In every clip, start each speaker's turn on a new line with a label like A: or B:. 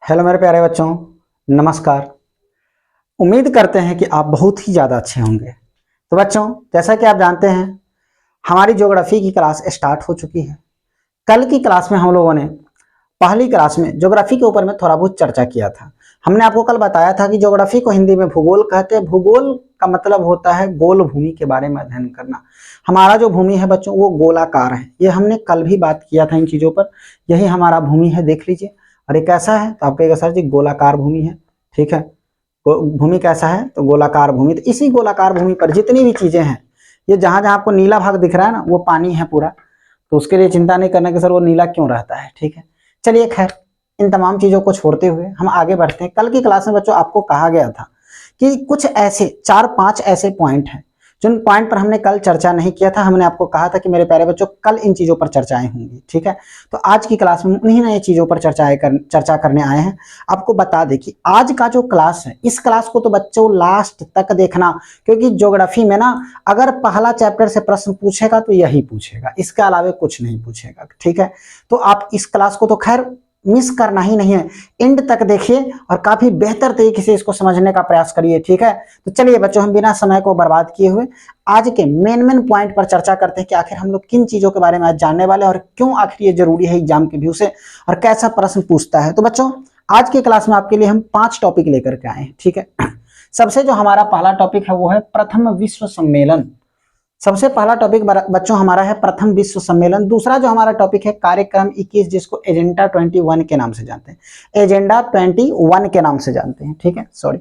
A: Hello मेरे प्यारे बच्चों, नमस्कार। उम्मीद करते हैं कि आप बहुत ही ज़्यादा अच्छे होंगे। तो बच्चों, जैसा कि आप जानते हैं, हमारी ज्योग्राफी की क्लास स्टार्ट हो चुकी है। कल की क्लास में हम लोगों ने पहली क्लास में ज्योग्राफी के ऊपर में थोड़ा बहुत चर्चा किया था। हमने आपको कल बताया था कि ज्योग्राफी को हिंदी में भूगोल कहते हैं। भूगोल का मतलब होता है गोल भूमि के बारे में अध्ययन करना। हमारा जो भूमि है बच्चों, वो गोलाकार है। ये हमने कल भी बात किया था इन चीज़ों पर। यही हमारा भूमि है, देख लीजिए। और ये कैसा है, तो आप कहेगा सर जी गोलाकार भूमि है। ठीक है, भूमि कैसा है, तो गोलाकार भूमि। तो इसी गोलाकार भूमि पर जितनी भी चीजें हैं, ये जहां जहां आपको नीला भाग दिख रहा है ना, वो पानी है पूरा। तो उसके लिए चिंता नहीं करना कि सर वो नीला क्यों रहता है। ठीक है, चलिए खैर, इन तमाम चीजों को छोड़ते हुए हम आगे बढ़ते हैं। कल की क्लास में बच्चों आपको कहा गया था कि कुछ ऐसे 4-5 ऐसे पॉइंट हैं जिन पॉइंट पर हमने कल चर्चा नहीं किया था। हमने आपको कहा था कि मेरे प्यारे बच्चों, कल इन चीजों पर चर्चाएं होंगी। ठीक है, तो आज की क्लास में उन्हीं नई चीजों पर चर्चा करने आए हैं। आपको बता दें कि आज का जो क्लास है, इस क्लास को तो बच्चों लास्ट तक देखना, क्योंकि ज्योग्राफी में ना अगर पहला चैप्टर से प्रश्न पूछेगा तो यही पूछेगा, इसके अलावा कुछ नहीं पूछेगा। ठीक है, तो आप इस क्लास को तो खैर मिस करना ही नहीं है, एंड तक देखिए और काफी बेहतर तरीके से इसको समझने का प्रयास करिए। ठीक है, तो चलिए बच्चों, हम बिना समय को बर्बाद किए हुए आज के मेन पॉइंट पर चर्चा करते हैं कि आखिर हम लोग किन चीजों के बारे में आज जानने वाले हैं और क्यों आखिर ये जरूरी है एग्जाम के व्यू से, और कैसा प्रश्न पूछता है। तो बच्चों, आज की क्लास में आपके लिए हम 5 टॉपिक लेकर के आए हैं। ठीक है, सबसे जो हमारा पहला टॉपिक है वो है प्रथम विश्व सम्मेलन। सबसे पहला टॉपिक बच्चों हमारा है प्रथम विश्व सम्मेलन। दूसरा जो हमारा टॉपिक है कार्यक्रम 21, जिसको एजेंडा 21 के नाम से जानते हैं। एजेंडा 21 के नाम से जानते हैं। ठीक है, सॉरी।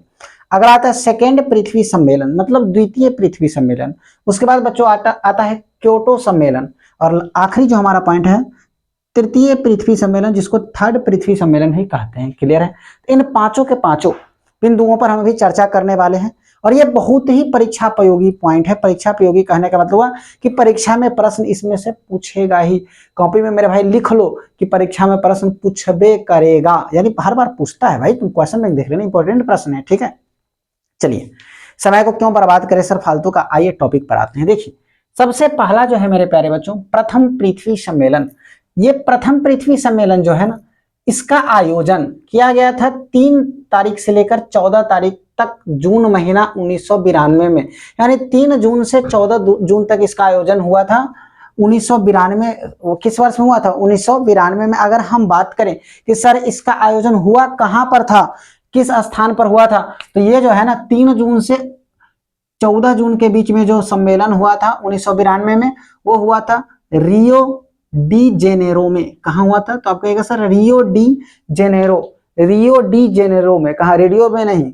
A: अगर आता है सेकेंड पृथ्वी सम्मेलन, मतलब द्वितीय पृथ्वी सम्मेलन। उसके बाद बच्चों आता है क्योटो सम्मेलन। और आखिरी जो हमारा पॉइंट है तृतीय पृथ्वी सम्मेलन, जिसको थर्ड पृथ्वी सम्मेलन ही कहते हैं। क्लियर है, इन पांचों के पांचों बिंदुओं पर हम अभी चर्चा करने वाले हैं। और ये बहुत ही परीक्षा प्रयोगी पॉइंट है। परीक्षा प्रयोगी कहने का मतलब हुआ कि परीक्षा में प्रश्न इसमें से पूछेगा ही। कॉपी में मेरे भाई लिख लो कि परीक्षा में प्रश्न पूछबे करेगा, यानी हर बार पूछता है भाई। तुम क्वेश्चन में देख रहे ना, इंपॉर्टेंट प्रश्न है। ठीक है, चलिए समय को क्यों बर्बाद करें सर फालतू का, आइए टॉपिक पर आते हैं। देखिए, सबसे पहला जो है मेरे प्यारे बच्चों, प्रथम पृथ्वी सम्मेलन। ये प्रथम पृथ्वी सम्मेलन जो है ना, इसका आयोजन किया गया था 3 तारीख से लेकर 14 तारीख तक, जून महीना 1992 में। यानी 3 जून से 14 जून तक इसका आयोजन हुआ था। 1992, वो किस वर्ष में हुआ था? 1992 में। अगर हम बात करें कि सर इसका आयोजन हुआ कहां पर था, किस स्थान पर हुआ था, तो ये जो है ना 3 जून से 14 जून के बीच में जो सम्मेलन हुआ था 1992 में, वो हुआ था रियो डी जेनेरो में। कहा हुआ था? तो आप कहेगा sir Rio de Janeiro. Rio de Janeiro में, कहा रेडियो में नहीं,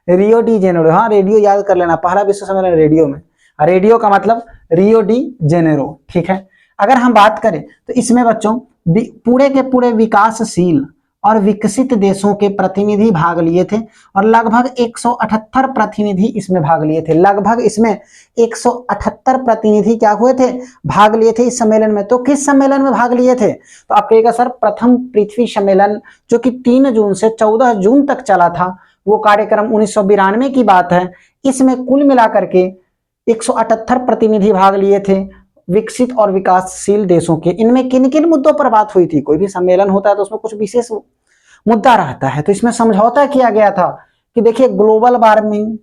A: रियो डी जेनेरो। हाँ, रेडियो याद कर लेना, पहला विश्व सम्मेलन रेडियो में। रेडियो का मतलब रियो डी जेनेरो। ठीक है, अगर हम बात करें तो इसमें बच्चों पूरे के पूरे विकासशील और विकसित देशों के प्रतिनिधि भाग लिए थे, और लगभग 178 प्रतिनिधि इसमें भाग लिए थे। लगभग इसमें 178 प्रतिनिधि क्या हुए थे, भाग लिए थे इस सम्मेलन में। तो किस सम्मेलन में भाग लिए थे? तो आप कहिएगा सर प्रथम पृथ्वी सम्मेलन, जो कि 3 जून से 14 जून तक चला था। वो कार्यक्रम 1992 की बात है। इसमें कुल मिलाकर के 178 प्रतिनिधि भाग लिए थे विकसित और विकासशील देशों के। इनमें किन किन मुद्दों पर बात हुई थी? कोई भी सम्मेलन होता है तो उसमें कुछ विशेष मुद्दा रहता है, तो इसमें समझौता किया गया था कि देखिए ग्लोबल वार्मिंग,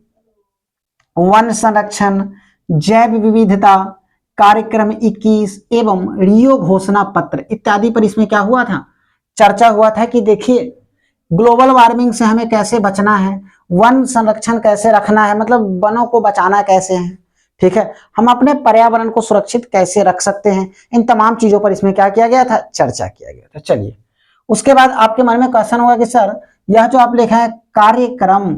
A: वन संरक्षण, जैव विविधता, कार्यक्रम 21 एवं रियो घोषणा पत्र इत्यादि पर इसमें क्या हुआ था, चर्चा हुआ था कि देखिए ग्लोबल वार्मिंग से हमें कैसे बचना है, वन संरक्षण कैसे रखना है, मतलब वनों को बचाना कैसे है। ठीक है, हम अपने पर्यावरण को सुरक्षित कैसे रख सकते हैं, इन तमाम चीजों पर इसमें क्या किया गया था, चर्चा किया गया था। चलिए, उसके बाद आपके मन में क्वेश्चन होगा कि सर यह जो आप लिखा है कार्यक्रम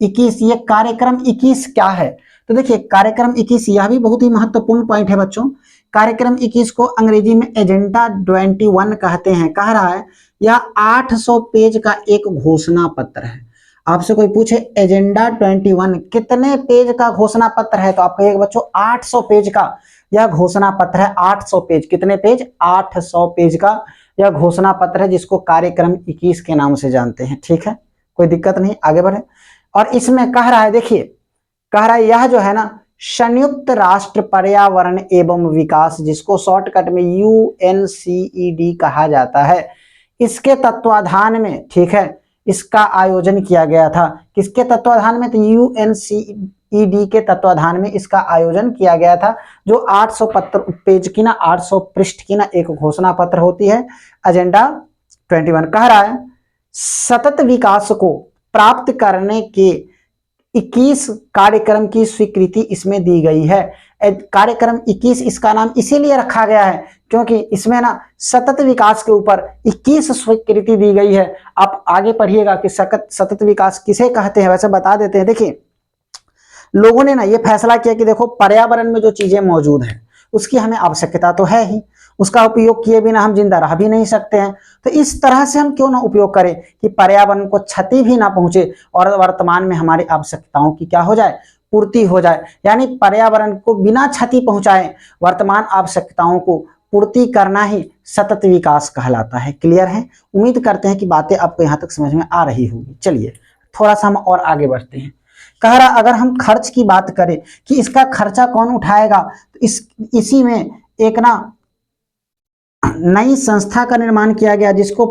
A: 21, ये कार्यक्रम 21 क्या है? तो देखिए कार्यक्रम 21 यह भी बहुत ही महत्वपूर्ण पॉइंट है बच्चों। कार्यक्रम 21 को अंग्रेजी में एजेंडा 21 कहते हैं। कह रहा है यह 800 पेज का एक घोषणा पत्र है। आपसे कोई पूछे एजेंडा 21 कितने पेज का घोषणा पत्र है, तो आप कहिएगा बच्चों 800 पेज का यह घोषणा पत्र है। 800 पेज, कितने पेज? 800 पेज का यह घोषणा पत्र है, जिसको कार्यक्रम 21 के नाम से जानते हैं। ठीक है, कोई दिक्कत नहीं, आगे बढ़े। और इसमें कह रहा है, देखिए कह रहा है यह जो है ना संयुक्त राष्ट्र पर्यावरण एवं विकास, जिसको शॉर्टकट में UNCED कहा जाता है, इसके तत्वाधान में, ठीक है, इसका आयोजन किया गया था। किसके तत्वाधान में? तो यूएनसीईडी के तत्वाधान में इसका आयोजन किया गया था, जो 800 पेज की ना, 800 पृष्ठ की ना एक घोषणा पत्र होती है। एजेंडा 21 कह रहा है सतत विकास को प्राप्त करने के 21 कार्यक्रम की स्वीकृति इसमें दी गई है। कार्यक्रम 21 इसका नाम इसीलिए रखा गया है क्योंकि इसमें ना सतत विकास के ऊपर 21 स्वीकृति दी गई है। आप आगे पढ़िएगा कि सतत विकास किसे कहते हैं, वैसे बता देते हैं। देखिए, लोगों ने ना ये फैसला किया कि देखो पर्यावरण में जो चीजें मौजूद हैं उसकी हमें आवश्यकता तो है ही, उसका उपयोग किए बिना हम जिंदा रह भी नहीं सकते हैं। तो इस तरह से हम क्यों ना उपयोग करें कि पर्यावरण को क्षति भी ना पहुंचे और वर्तमान में हमारी आवश्यकताओं की क्या हो जाए, पूर्ति हो जाए। यानी पर्यावरण को बिना क्षति पहुंचाए वर्तमान आवश्यकताओं को पूर्ति करना ही सतत विकास कहलाता है। क्लियर है? उम्मीद करते हैं कि बातें आपको यहाँ तक समझ में आ रही होगी। चलिए थोड़ा सा हम और आगे बढ़ते हैं। कह रहा अगर हम खर्च की बात करें कि इसका खर्चा कौन उठाएगा, तो इसी में एक ना नई संस्था का निर्माण किया गया जिसको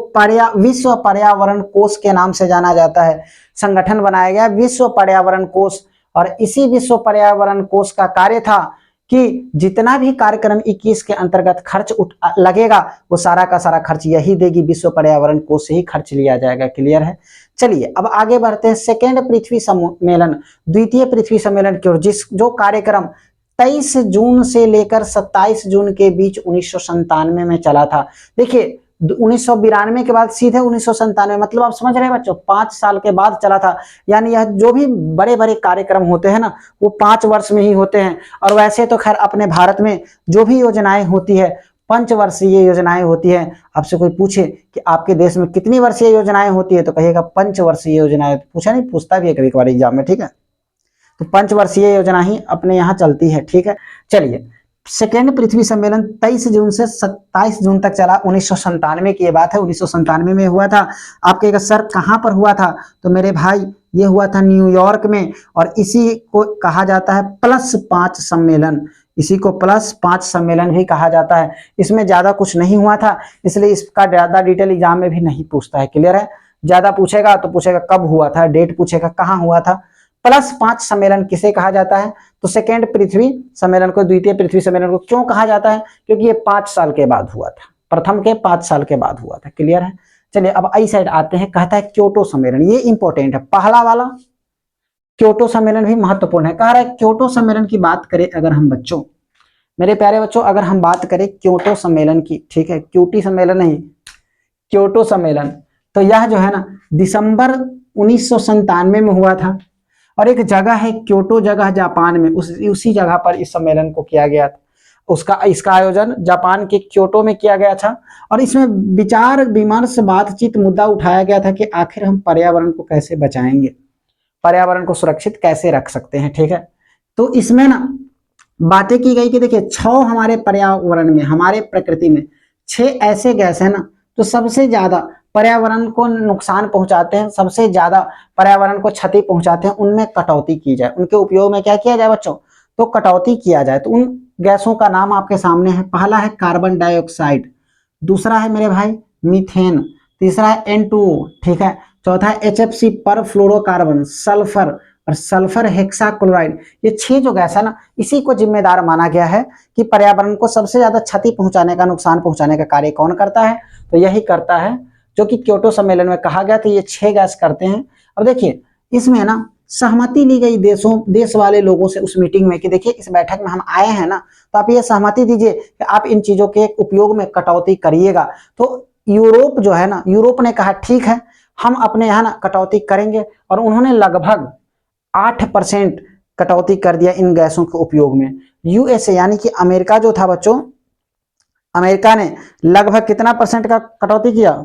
A: विश्व पर्यावरण कोष के नाम से जाना जाता है। संगठन बनाया गया विश्व पर्यावरण कोष, और इसी विश्व पर्यावरण कोष का कार्य था कि जितना भी कार्यक्रम 21 के अंतर्गत खर्च लगेगा वो सारा का सारा खर्च यही देगी, विश्व पर्यावरण कोष से ही खर्च लिया जाएगा। क्लियर है? चलिए अब आगे बढ़ते हैं। सेकेंड पृथ्वी सम्मेलन, द्वितीय पृथ्वी सम्मेलन की ओर, जो कार्यक्रम 23 जून से लेकर 27 जून के बीच 1997 में चला था। देखिए 1992 के बाद सीधे 1997, मतलब आप समझ रहे हैं बच्चों, 5 साल के बाद चला था। यानी यह जो भी बड़े बड़े कार्यक्रम होते हैं ना वो 5 वर्ष में ही होते हैं। और वैसे तो खैर अपने भारत में जो भी योजनाएं होती है 5 वर्षीय योजनाएं होती है। आपसे कोई पूछे कि आपके देश में कितनी वर्षीय योजनाएं होती है तो कहिएगा 5 वर्षीय योजनाएं। पूछा नहीं, पूछता भी है कभी कभार एग्जाम में, ठीक है। तो 5 वर्षीय योजना ही अपने यहाँ चलती है, ठीक है। चलिए, सेकेंड पृथ्वी सम्मेलन 23 जून से 27 जून तक चला। 1997 की ये बात है, 1997 में हुआ था। आप कहेगा सर कहाँ पर हुआ था, तो मेरे भाई ये हुआ था न्यूयॉर्क में, और इसी को कहा जाता है +5 सम्मेलन। इसी को +5 सम्मेलन भी कहा जाता है। इसमें ज्यादा कुछ नहीं हुआ था, इसलिए इसका ज्यादा डिटेल एग्जाम में भी नहीं पूछता है। क्लियर है? ज्यादा पूछेगा तो पूछेगा कब हुआ था, डेट पूछेगा कहाँ हुआ था। +5 सम्मेलन किसे कहा जाता है, तो सेकेंड पृथ्वी सम्मेलन को, द्वितीय पृथ्वी सम्मेलन को क्यों कहा जाता है, क्योंकि ये 5 साल के बाद हुआ था, प्रथम के 5 साल के बाद हुआ था। क्लियर है? चलिए अब आई साइड आते हैं। कहता है क्योटो सम्मेलन, ये इंपॉर्टेंट है, पहला वाला क्योटो सम्मेलन भी महत्वपूर्ण है। कह रहा है क्योटो सम्मेलन की बात करें अगर हम बच्चों, मेरे प्यारे बच्चों, अगर हम बात करें क्योटो सम्मेलन की, ठीक है, क्यूटी सम्मेलन नहीं, क्योटो सम्मेलन, तो यह जो है ना दिसंबर 1997 में हुआ था। और एक जगह है क्योटो जगह जापान में, उसी जगह पर इस सम्मेलन को किया गया था। इसका आयोजन जापान के क्योटो में किया गया था। और इसमें विचार विमर्श बातचीत मुद्दा उठाया गया था कि आखिर हम पर्यावरण को कैसे बचाएंगे, पर्यावरण को सुरक्षित कैसे रख सकते हैं, ठीक है। तो इसमें ना बातें की गई कि देखिए 6 हमारे पर्यावरण में, हमारे प्रकृति में 6 ऐसे गैस है ना जो सबसे ज्यादा पर्यावरण को नुकसान पहुंचाते हैं, सबसे ज्यादा पर्यावरण को क्षति पहुंचाते हैं, उनमें कटौती की जाए, उनके उपयोग में क्या किया जाए बच्चों, तो कटौती किया जाए। तो उन गैसों का नाम आपके सामने है। पहला है कार्बन डाइऑक्साइड, दूसरा है मेरे भाई मीथेन, तीसरा है N2O, ठीक है, चौथा है HFC पर फ्लोरोकार्बन, सल्फर और सल्फर हेक्साक्लोराइड। ये 6 जो गैस है ना, इसी को जिम्मेदार माना गया है कि पर्यावरण को सबसे ज्यादा क्षति पहुंचाने का, नुकसान पहुंचाने का कार्य कौन करता है, तो यही करता है जो कि क्योटो सम्मेलन में कहा गया था। ये 6 गैस करते हैं। अब देखिए इसमें ना सहमति ली गई देश वाले लोगों से उस मीटिंग में कि देखिए इस बैठक में हम आए हैं ना, तो आप ये सहमति दीजिए कि आप इन चीजों के उपयोग में कटौती करिएगा। तो यूरोप जो है ना, यूरोप ने कहा ठीक है हम अपने यहाँ ना कटौती करेंगे, और उन्होंने लगभग 8% कटौती कर दिया इन गैसों के उपयोग में। यूएसए यानी कि अमेरिका जो था बच्चों, अमेरिका ने लगभग कितना % का कटौती किया,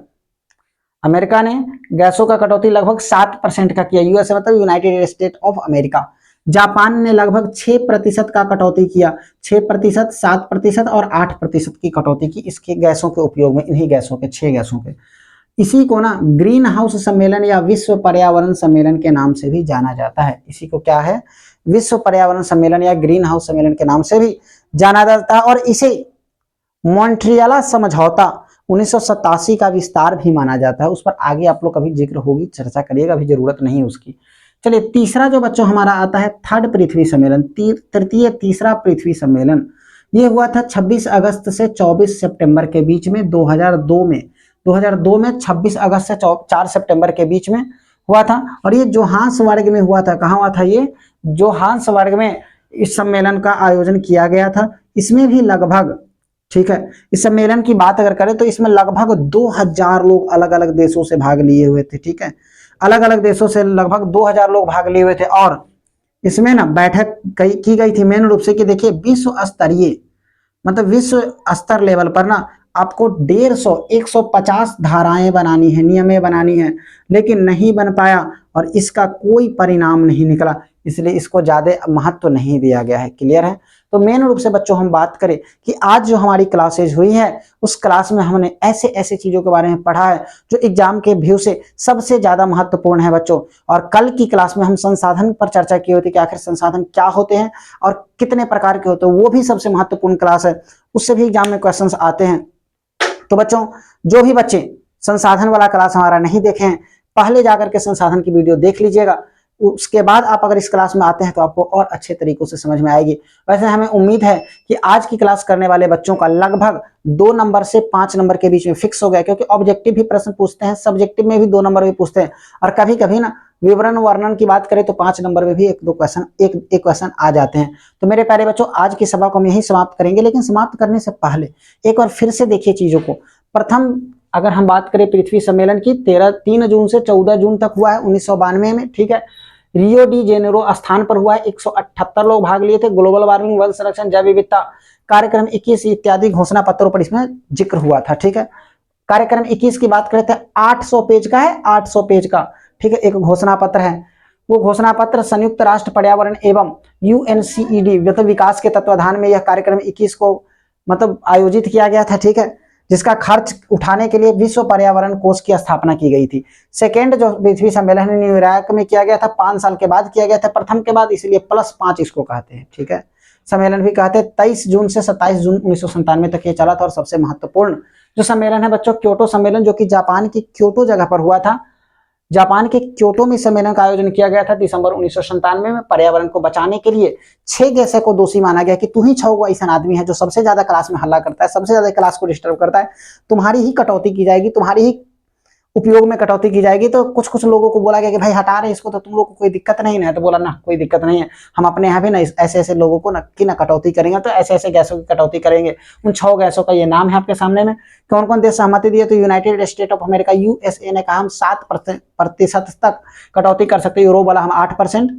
A: अमेरिका ने गैसों का कटौती लगभग 7% का किया। यूएसए मतलब United state of America. Japan ने लगभग 6% का कटौती किया, 6%, 7% और 8% की कटौती की इसके गैसों के उपयोग में, इन्हीं गैसों के, 6 गैसों के। इसी को ना ग्रीन हाउस सम्मेलन या विश्व पर्यावरण सम्मेलन के नाम से भी जाना जाता है। इसी को क्या है, विश्व पर्यावरण सम्मेलन या ग्रीन हाउस सम्मेलन के नाम से भी जाना जाता है। और इसे मॉन्ट्रियल समझौता 1987 का विस्तार भी माना जाता है। उस पर आगे आप लोग कभी जिक्र होगी, चर्चा करिएगा, अभी जरूरत नहीं है उसकी। चलिए तीसरा जो बच्चों हमारा आता है थर्ड पृथ्वी सम्मेलन, तीसरा पृथ्वी सम्मेलन। ये हुआ था 26 अगस्त से 24 सितंबर के बीच में 2002 में। 2002 में 26 अगस्त से 4 सितंबर के बीच में हुआ था। और ये जोहान्सबर्ग में हुआ था। कहाँ हुआ था ये? जोहान्सबर्ग में इस सम्मेलन का आयोजन किया गया था। इसमें भी लगभग, ठीक है, इस सम्मेलन की बात अगर करें तो इसमें लगभग 2000 लोग अलग अलग देशों से भाग लिए हुए थे। ठीक है, अलग अलग देशों से लगभग 2000 लोग भाग लिए हुए थे। और इसमें ना बैठक की गई थी मेन रूप से कि देखिए विश्व स्तरीय, मतलब विश्व स्तर लेवल पर ना आपको 150 धाराएं बनानी है, नियमें बनानी है, लेकिन नहीं बन पाया और इसका कोई परिणाम नहीं निकला, इसलिए इसको ज्यादा महत्व नहीं दिया गया है। क्लियर है? तो मेन रूप से बच्चों हम बात करें कि आज जो हमारी क्लासेज हुई है उस क्लास में हमने ऐसे ऐसे चीजों के बारे में पढ़ा है जो एग्जाम के व्यू से सबसे ज्यादा महत्वपूर्ण है बच्चों। और कल की क्लास में हम संसाधन पर चर्चा की होती कि आखिर संसाधन क्या होते हैं और कितने प्रकार के होते हैं, वो भी सबसे महत्वपूर्ण क्लास है, उससे भी एग्जाम में क्वेश्चंस आते हैं। तो बच्चों जो भी बच्चे संसाधन वाला क्लास हमारा नहीं देखे हैं, पहले जाकर के संसाधन की वीडियो देख लीजिएगा, उसके बाद आप अगर इस क्लास में आते हैं तो आपको और अच्छे तरीकों से समझ में आएगी। वैसे हमें उम्मीद है कि आज की क्लास करने वाले बच्चों का लगभग 2 नंबर से 5 नंबर के बीच में फिक्स हो गया, क्योंकि ऑब्जेक्टिव भी प्रश्न पूछते हैं, सब्जेक्टिव में भी 2 नंबर भी पूछते हैं, और कभी कभी ना विवरण वर्णन की बात करें तो 5 नंबर में भी एक क्वेश्चन आ जाते हैं। तो मेरे प्यारे बच्चों आज की सभा को हम यही समाप्त करेंगे, लेकिन समाप्त करने से पहले एक बार फिर से देखिए चीजों को। प्रथम अगर हम बात करें पृथ्वी सम्मेलन की 3 जून से 14 जून तक हुआ है 1992 में। ठीक है, रियो डी जेनेरो स्थान पर हुआ है, 178 लोग भाग लिए थे। ग्लोबल वार्मिंग, वन संरक्षण, जैव विविधता कार्यक्रम 21 इत्यादि घोषणा पत्रों पर इसमें जिक्र हुआ था। ठीक है, कार्यक्रम 21 की बात करें तो 800 पेज का है, 800 पेज का। ठीक है, एक घोषणा पत्र है। वो घोषणा पत्र संयुक्त राष्ट्र पर्यावरण एवं यूएनसीईडी मतलब विकास के तत्वाधान में यह कार्यक्रम 21 को मतलब आयोजित किया गया था। ठीक है, जिसका खर्च उठाने के लिए विश्व पर्यावरण कोष की स्थापना की गई थी। सेकेंड जो पृथ्वी सम्मेलन न्यूयॉर्क में किया गया था, 5 साल के बाद किया गया था, प्रथम के बाद, इसलिए +5 इसको कहते हैं। ठीक है, सम्मेलन भी कहते हैं। 23 जून से 27 जून 1997 तक ये चला था। और सबसे महत्वपूर्ण जो सम्मेलन है बच्चों क्योटो सम्मेलन, जो कि जापान की क्योटो जगह पर हुआ था। जापान के क्योटो में सम्मेलन का आयोजन किया गया था दिसंबर 1997 में। पर्यावरण को बचाने के लिए 6 गैसें को दोषी माना गया कि तू ही 6 ऐसा आदमी है जो सबसे ज्यादा क्लास में हल्ला करता है, सबसे ज्यादा क्लास को डिस्टर्ब करता है, तुम्हारी ही कटौती की जाएगी, तुम्हारी ही उपयोग में कटौती की जाएगी। तो कुछ कुछ लोगों को बोला गया कि भाई हटा रहे इसको, तो तुम लोग को कोई दिक्कत नहीं है। तो बोला ना कोई दिक्कत नहीं है, हम अपने यहाँ भी ना ऐसे ऐसे लोगों को ना कटौती करेंगे, तो ऐसे ऐसे गैसों की कटौती करेंगे। उन 6 गैसों का ये नाम है आपके सामने में। कौन कौन देश सहमति दिए? तो United state of America USA ने कहा हम 7% तक कटौती कर सकते हैं। यूरोप बोला हम 8%,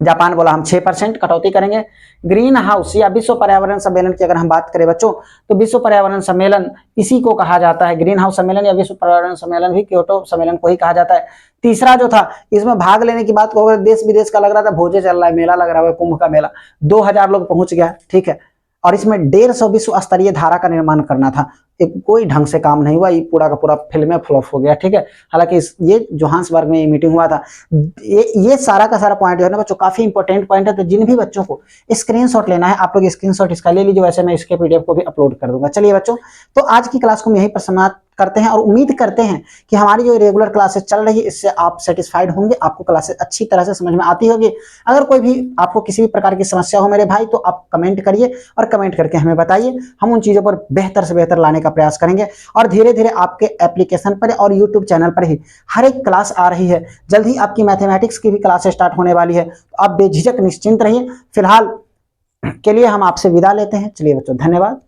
A: जापान बोला हम 6% कटौती करेंगे। ग्रीन हाउस या विश्व पर्यावरण सम्मेलन की अगर हम बात करें बच्चों, तो विश्व पर्यावरण सम्मेलन इसी को कहा जाता है। ग्रीन हाउस सम्मेलन या विश्व पर्यावरण सम्मेलन भी क्योटो सम्मेलन को ही कहा जाता है। तीसरा जो था, इसमें भाग लेने की बात को देश विदेश का लग रहा था, भोजे चल रहा है, मेला लग रहा है, कुंभ का मेला, 2000 लोग पहुंच गया। ठीक है, और इसमें 150 विश्व स्तरीय धारा का निर्माण करना था। एक कोई ढंग से काम नहीं हुआ, ये पूरा का पूरा फिल्म में फ्लॉप हो गया। ठीक है, हालांकि ये जोहान्सबर्ग में ये मीटिंग हुआ था। ये सारा का सारा पॉइंट जो है ना बच्चों काफी इंपॉर्टेंट पॉइंट है। तो जिन भी बच्चों को स्क्रीनशॉट लेना है आप लोग स्क्रीनशॉट इसका ले लीजिए, वैसे मैं इसके पीडीएफ को भी अपलोड कर दूंगा। चलिए बच्चों, तो आज की क्लास को हम यहीं पर समाप्त करते हैं और उम्मीद करते हैं कि हमारी जो रेगुलर क्लासेस चल रही है इससे आप सेटिस्फाइड होंगे, आपको क्लासेस अच्छी तरह से समझ में आती होगी। अगर कोई भी आपको किसी भी प्रकार की समस्या हो मेरे भाई, तो आप कमेंट करिए और कमेंट करके हमें बताइए, हम उन चीजों पर बेहतर से बेहतर लाने का प्रयास करेंगे। और धीरे धीरे आपके एप्लीकेशन पर और यूट्यूब चैनल पर ही हर एक क्लास आ रही है। जल्द ही आपकी मैथमेटिक्स की भी क्लास स्टार्ट होने वाली है, तो आप बेझिझक निश्चिंत रहिए। फिलहाल के लिए हम आपसे विदा लेते हैं। चलिए बच्चों, धन्यवाद।